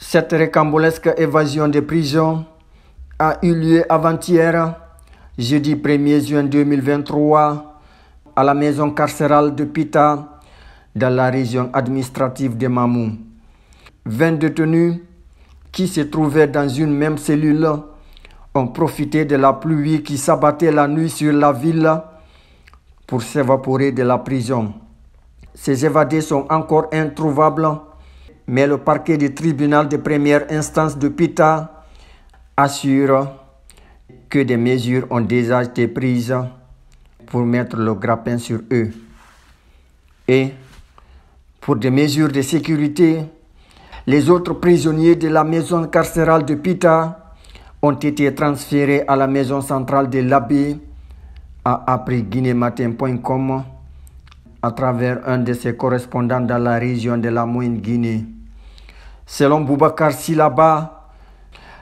Cette rocambolesque évasion de prison a eu lieu avant-hier, jeudi 1er juin 2023, à la maison carcérale de Pita, dans la région administrative de Mamou. 20 détenus qui se trouvaient dans une même cellule ont profité de la pluie qui s'abattait la nuit sur la ville pour s'évaporer de la prison. Ces évadés sont encore introuvables, mais le parquet du tribunal de première instance de Pita assure que des mesures ont déjà été prises pour mettre le grappin sur eux. Et pour des mesures de sécurité, les autres prisonniers de la maison carcérale de Pita ont été transférés à la maison centrale de l'Abbé, a appris guinématin.com à travers un de ses correspondants dans la région de la Moyenne-Guinée. Selon Boubacar Silaba,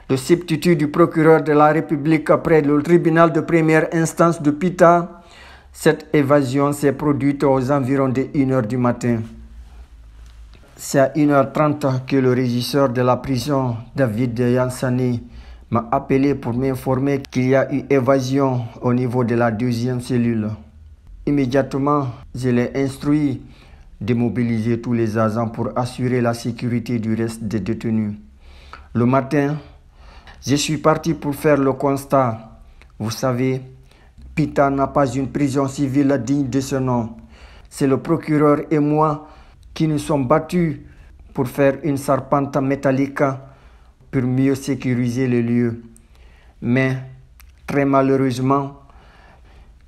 le substitut du procureur de la République près le tribunal de première instance de Pita, cette évasion s'est produite aux environs de 1h du matin. C'est à 1h30 que le régisseur de la prison, David Yansani, m'a appelé pour m'informer qu'il y a eu évasion au niveau de la deuxième cellule. Immédiatement, je l'ai instruit de mobiliser tous les agents pour assurer la sécurité du reste des détenus. Le matin, je suis parti pour faire le constat. Vous savez, Pita n'a pas une prison civile digne de ce nom. C'est le procureur et moi qui nous sommes battus pour faire une charpente métallique pour mieux sécuriser le lieu. Mais, très malheureusement,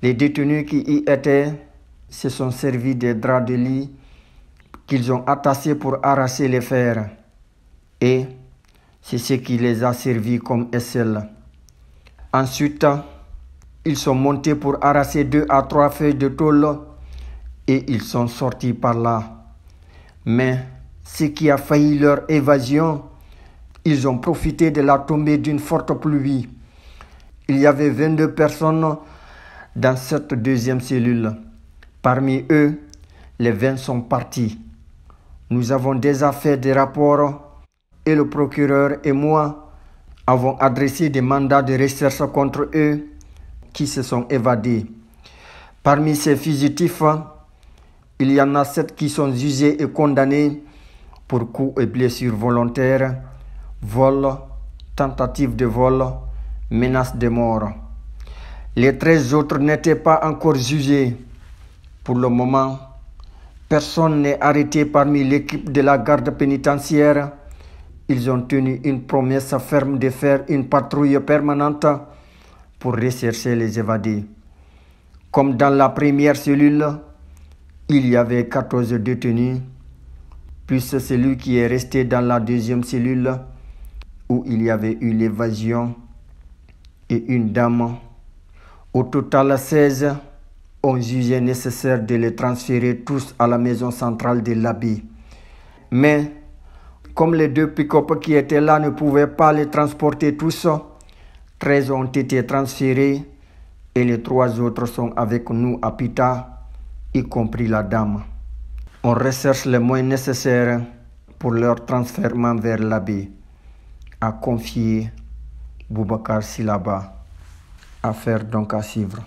les détenus qui y étaient se sont servis des draps de lit qu'ils ont attachés pour arracher les fers. Et c'est ce qui les a servis comme aisselle. Ensuite, ils sont montés pour arracher 2 à 3 feuilles de tôle et ils sont sortis par là. Mais ce qui a failli leur évasion, ils ont profité de la tombée d'une forte pluie. Il y avait 22 personnes dans cette deuxième cellule. Parmi eux, les 20 sont partis. Nous avons déjà fait des rapports et le procureur et moi avons adressé des mandats de recherche contre eux qui se sont évadés. Parmi ces fugitifs, il y en a 7 qui sont jugés et condamnés pour coups et blessures volontaires, vol, tentative de vol, menace de mort. Les 13 autres n'étaient pas encore jugés. Pour le moment, personne n'est arrêté parmi l'équipe de la garde pénitentiaire. Ils ont tenu une promesse ferme de faire une patrouille permanente pour rechercher les évadés. Comme dans la première cellule, il y avait 14 détenus, plus celui qui est resté dans la deuxième cellule où il y avait eu l'évasion et une dame. Au total, 16 ont jugé nécessaire de les transférer tous à la maison centrale de l'Abbé. Mais comme les 2 pick-up qui étaient là ne pouvaient pas les transporter tous, 13 ont été transférés et les 3 autres sont avec nous à Pita, y compris la dame. On recherche les moyens nécessaires pour leur transfert vers l'Abbé, a confié Boubacar Silaba. Affaire donc à suivre.